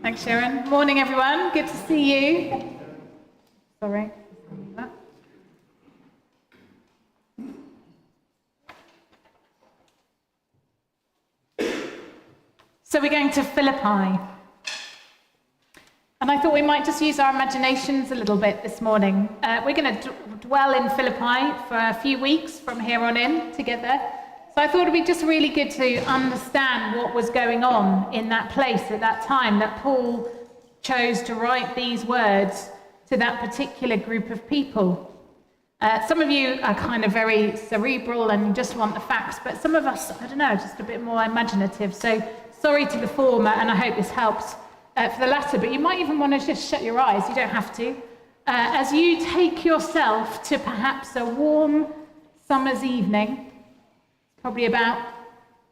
Thanks, Sharon. Morning, everyone. Good to see you. Sorry. So we're going to Philippi. And I thought we might just use our imaginations a little bit this morning. We're going to dwell in Philippi for a few weeks from here on in together. So I thought it would be just really good to understand what was going on in that place at that time that Paul chose to write these words to that particular group of people. Some of you are kind of very cerebral and just want the facts, but some of us, I don't know, just a bit more imaginative. So sorry to the former, and I hope this helps for the latter, but you might even want to just shut your eyes. You don't have to. As you take yourself to perhaps a warm summer's evening, probably about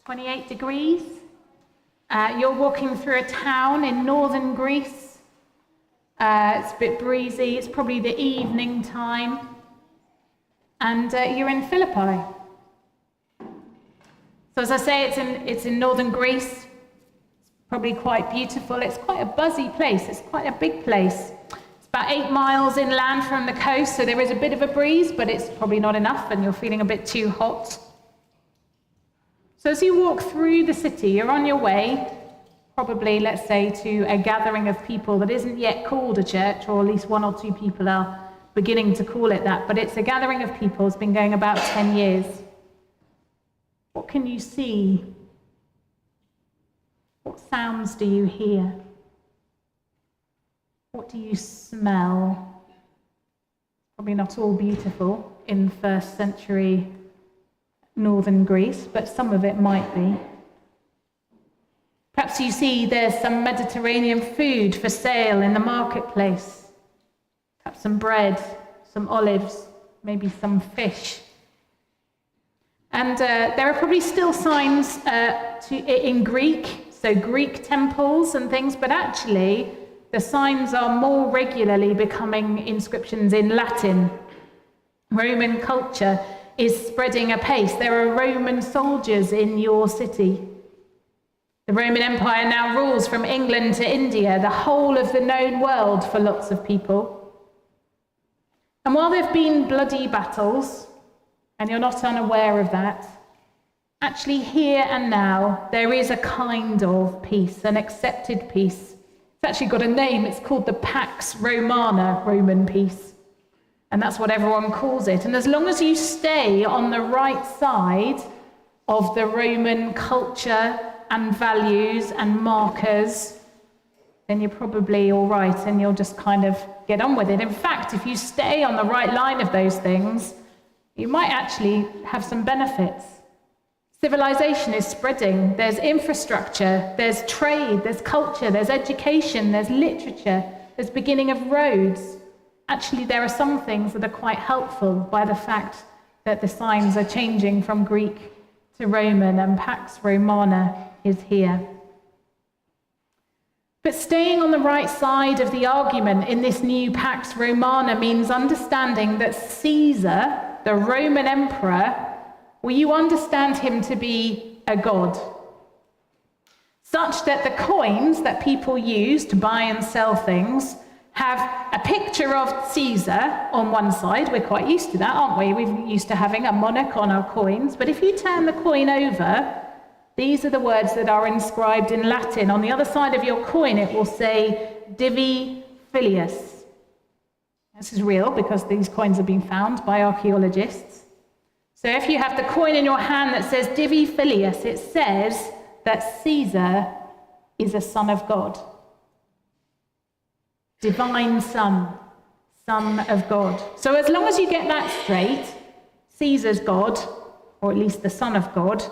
28 degrees. You're walking through a town in northern Greece. It's a bit breezy. It's probably the evening time. And you're in Philippi. So as I say, it's in northern Greece. It's probably quite beautiful. It's quite a buzzy place. It's quite a big place. It's about 8 miles inland from the coast, so there is a bit of a breeze, but it's probably not enough, and you're feeling a bit too hot. So as you walk through the city, you're on your way, probably, let's say, to a gathering of people that isn't yet called a church, or at least 1 or 2 people are beginning to call it that, but it's a gathering of people. It's been going about 10 years. What can you see? What sounds do you hear? What do you smell? Probably not all beautiful in first century northern Greece, but some of it might be. Perhaps you see there's some Mediterranean food for sale in the marketplace. Perhaps some bread, some olives, maybe some fish. And there are probably still signs in Greek, so Greek temples and things, but actually the signs are more regularly becoming inscriptions in Latin. Roman culture is spreading apace. There are Roman soldiers in your city. The Roman Empire now rules from England to India, the whole of the known world for lots of people. And while there have been bloody battles, and you're not unaware of that, actually here and now there is a kind of peace, an accepted peace. It's actually got a name. It's called the Pax Romana, Roman peace. And that's what everyone calls it. And as long as you stay on the right side of the Roman culture and values and markers, then you're probably all right and you'll just kind of get on with it. In fact, if you stay on the right line of those things, you might actually have some benefits. Civilization is spreading. There's infrastructure, there's trade, there's culture, there's education, there's literature, there's beginning of roads. Actually, there are some things that are quite helpful by the fact that the signs are changing from Greek to Roman, and Pax Romana is here. But staying on the right side of the argument in this new Pax Romana means understanding that Caesar, the Roman emperor, well, you understand him to be a god, such that the coins that people use to buy and sell things have a picture of Caesar on one side. We're quite used to that, aren't we? We're used to having a monarch on our coins. But if you turn the coin over, these are the words that are inscribed in Latin. On the other side of your coin, it will say Divi Filius. This is real because these coins have been found by archaeologists. So if you have the coin in your hand that says Divi Filius, it says that Caesar is a son of God. Divine Son, Son of God. So as long as you get that straight, Caesar's God, or at least the Son of God,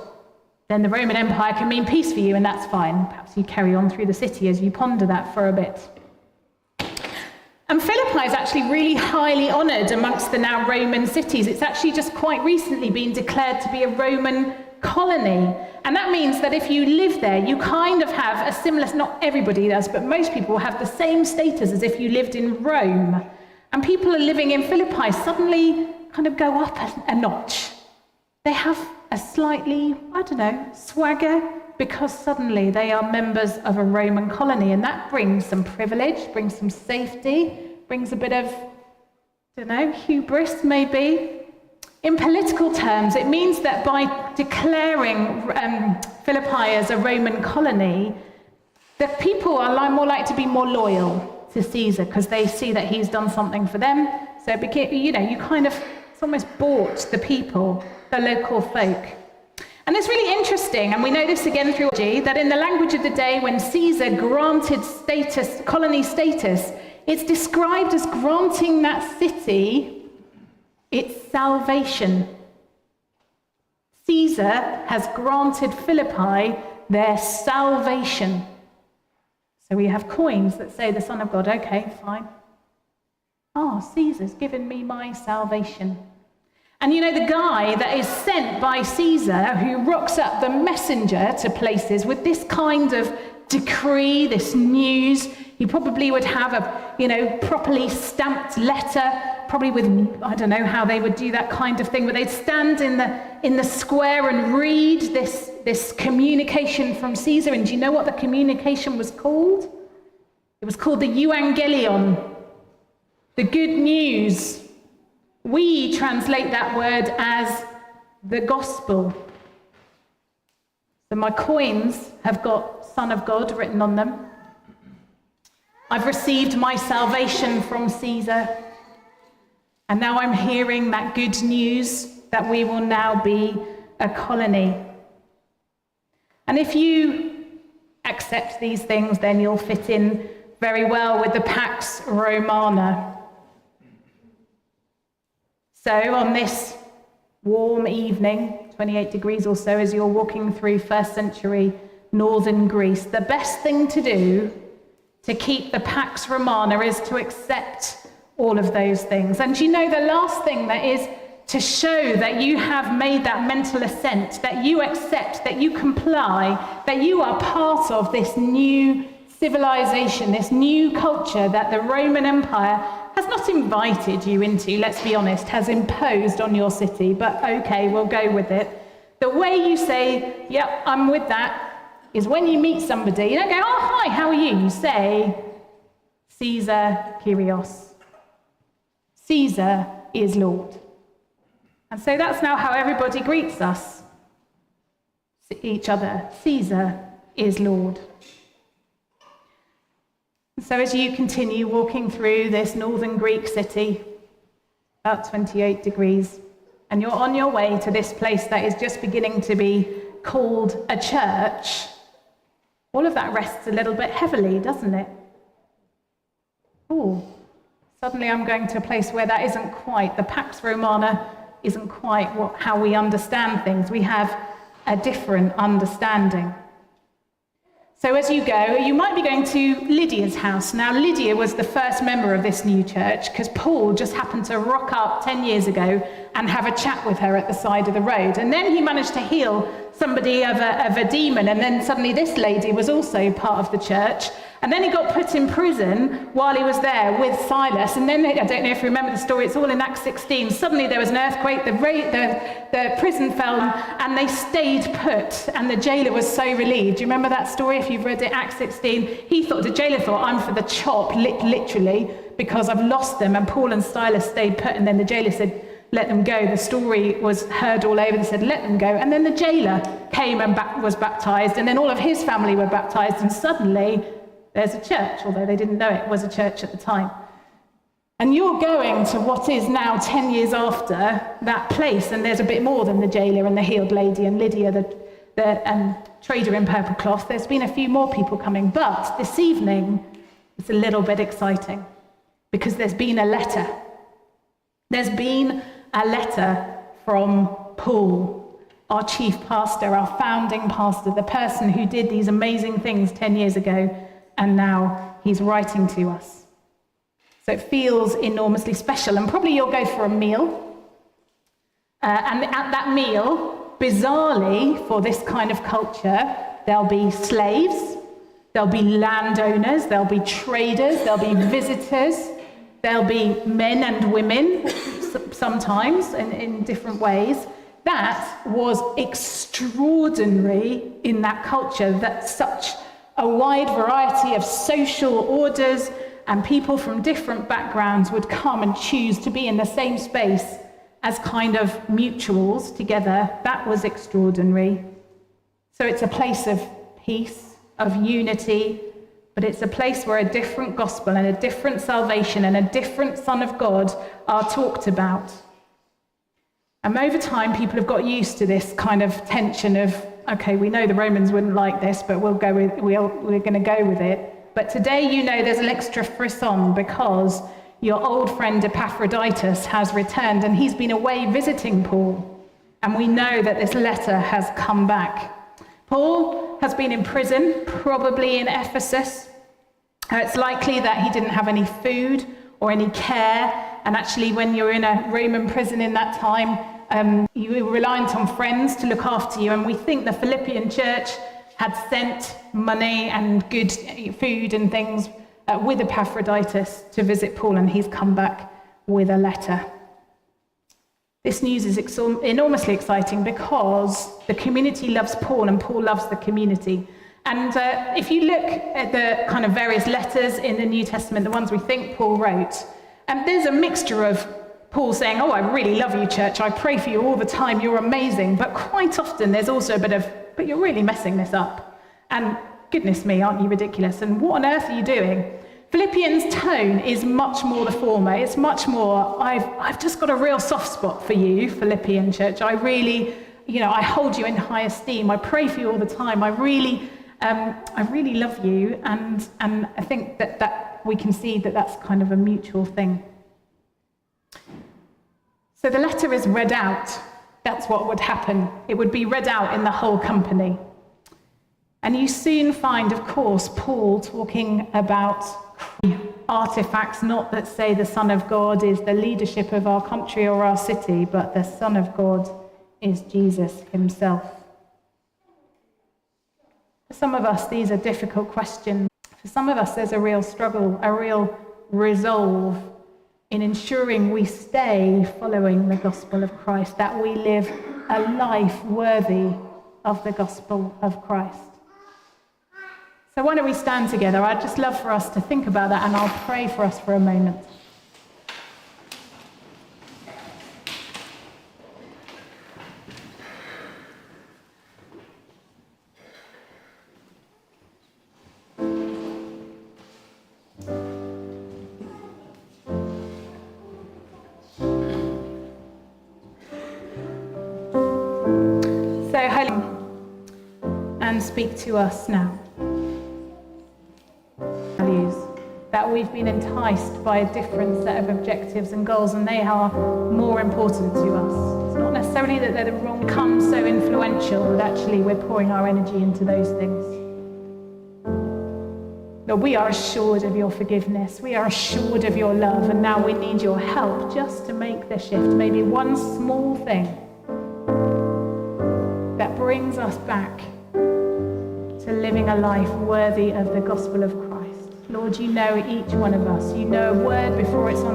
then the Roman Empire can mean peace for you, and that's fine. Perhaps you carry on through the city as you ponder that for a bit. And Philippi is actually really highly honoured amongst the now Roman cities. It's actually just quite recently been declared to be a Roman colony. And that means that if you live there, you kind of have a similar, not everybody does, but most people have the same status as if you lived in Rome. And people are living in Philippi suddenly kind of go up a notch. They have a slightly, swagger, because suddenly they are members of a Roman colony, and that brings some privilege, brings some safety, brings a bit of, hubris maybe. In political terms, it means that by declaring Philippi as a Roman colony, the people are more likely to be more loyal to Caesar because they see that he's done something for them. So, it's almost bought the people, the local folk. And it's really interesting, and we know this again through theology, that in the language of the day when Caesar granted colony status, it's described as granting that city its salvation. Caesar has granted Philippi their salvation. So we have coins that say the Son of God. Okay, fine. Caesar's given me my salvation. And the guy that is sent by Caesar, who rocks up the messenger to places with this kind of decree, this news, he probably would have a, properly stamped letter, probably with, I don't know how they would do that kind of thing, but they'd stand in the square and read this communication from Caesar. And do you know what the communication was called? It was called the Evangelion, the good news. We translate that word as the gospel. So my coins have got Son of God written on them. I've received my salvation from Caesar. And now I'm hearing that good news that we will now be a colony. And if you accept these things, then you'll fit in very well with the Pax Romana. So on this warm evening, 28 degrees or so, as you're walking through first century northern Greece, the best thing to do to keep the Pax Romana is to accept all of those things. And the last thing that is to show that you have made that mental assent, that you accept, that you comply, that you are part of this new civilization, this new culture that the Roman Empire has not invited you into, let's be honest, has imposed on your city, but okay, we'll go with it. The way you say, yep, I'm with that, is when you meet somebody, you don't go, oh, hi, how are you? You say, Caesar Kyrios. Caesar is Lord. And so that's now how everybody greets us, each other. Caesar is Lord. And so as you continue walking through this northern Greek city, about 28 degrees, and you're on your way to this place that is just beginning to be called a church, all of that rests a little bit heavily, doesn't it? Oh, suddenly I'm going to a place where that isn't quite, the Pax Romana isn't quite how we understand things. We have a different understanding. So as you go, you might be going to Lydia's house. Now, Lydia was the first member of this new church because Paul just happened to rock up 10 years ago and have a chat with her at the side of the road. And then he managed to heal somebody of a demon. And then suddenly this lady was also part of the church. And then he got put in prison while he was there with Silas. And then, I don't know if you remember the story, it's all in Acts 16. Suddenly there was an earthquake, the prison fell, and they stayed put. And the jailer was so relieved. Do you remember that story? If you've read it, Acts 16, the jailer thought, I'm for the chop, literally, because I've lost them. And Paul and Silas stayed put. And then the jailer said, let them go. The story was heard all over. They said, let them go. And then the jailer came and was baptized. And then all of his family were baptized. And suddenly there's a church, although they didn't know it was a church at the time. And you're going to what is now 10 years after that place, and there's a bit more than the jailer and the healed lady and Lydia, the trader in purple cloth. There's been a few more people coming, but this evening it's a little bit exciting because there's been a letter. There's been a letter from Paul, our chief pastor, our founding pastor, the person who did these amazing things 10 years ago. And now he's writing to us. So it feels enormously special. And probably you'll go for a meal. And at that meal, bizarrely, for this kind of culture, there'll be slaves, there'll be landowners, there'll be traders, there'll be visitors, there'll be men and women, sometimes in different ways. That was extraordinary in that culture, that such a wide variety of social orders and people from different backgrounds would come and choose to be in the same space as kind of mutuals together. That was extraordinary. So it's a place of peace, of unity, but it's a place where a different gospel and a different salvation and a different Son of God are talked about. And over time, people have got used to this kind of tension of, okay, we know the Romans wouldn't like this, but we're going to go with it. But today, there's an extra frisson because your old friend Epaphroditus has returned and he's been away visiting Paul. And we know that this letter has come back. Paul has been in prison, probably in Ephesus. It's likely that he didn't have any food or any care. And actually, when you're in a Roman prison in that time, you were reliant on friends to look after you. And we think the Philippian church had sent money and good food and things with Epaphroditus to visit Paul, and he's come back with a letter. This news is enormously exciting because the community loves Paul and Paul loves the community. And if you look at the kind of various letters in the New Testament, the ones we think Paul wrote, there's a mixture of Paul saying, oh, I really love you, church. I pray for you all the time. You're amazing. But quite often there's also a bit of, but you're really messing this up. And goodness me, aren't you ridiculous? And what on earth are you doing? Philippians' tone is much more the former. It's much more, I've just got a real soft spot for you, Philippian church. I really, I hold you in high esteem. I pray for you all the time. I really love you. And I think that we can see that that's kind of a mutual thing. So the letter is read out. That's what would happen. It would be read out in the whole company. And you soon find, of course, Paul talking about artifacts, not that say the Son of God is the leadership of our country or our city, but the Son of God is Jesus himself. For some of us, these are difficult questions. For some of us, there's a real struggle, a real resolve in ensuring we stay following the gospel of Christ, that we live a life worthy of the gospel of Christ. So why don't we stand together? I'd just love for us to think about that, and I'll pray for us for a moment. So, Helen, and speak to us now. Values, that we've been enticed by a different set of objectives and goals, and they are more important to us. It's not necessarily that they're the wrong, come so influential that actually we're pouring our energy into those things. Lord, we are assured of your forgiveness. We are assured of your love, and now we need your help just to make the shift. Maybe one small thing that brings us back to living a life worthy of the gospel of Christ. Lord, you know each one of us. You know a word before it's on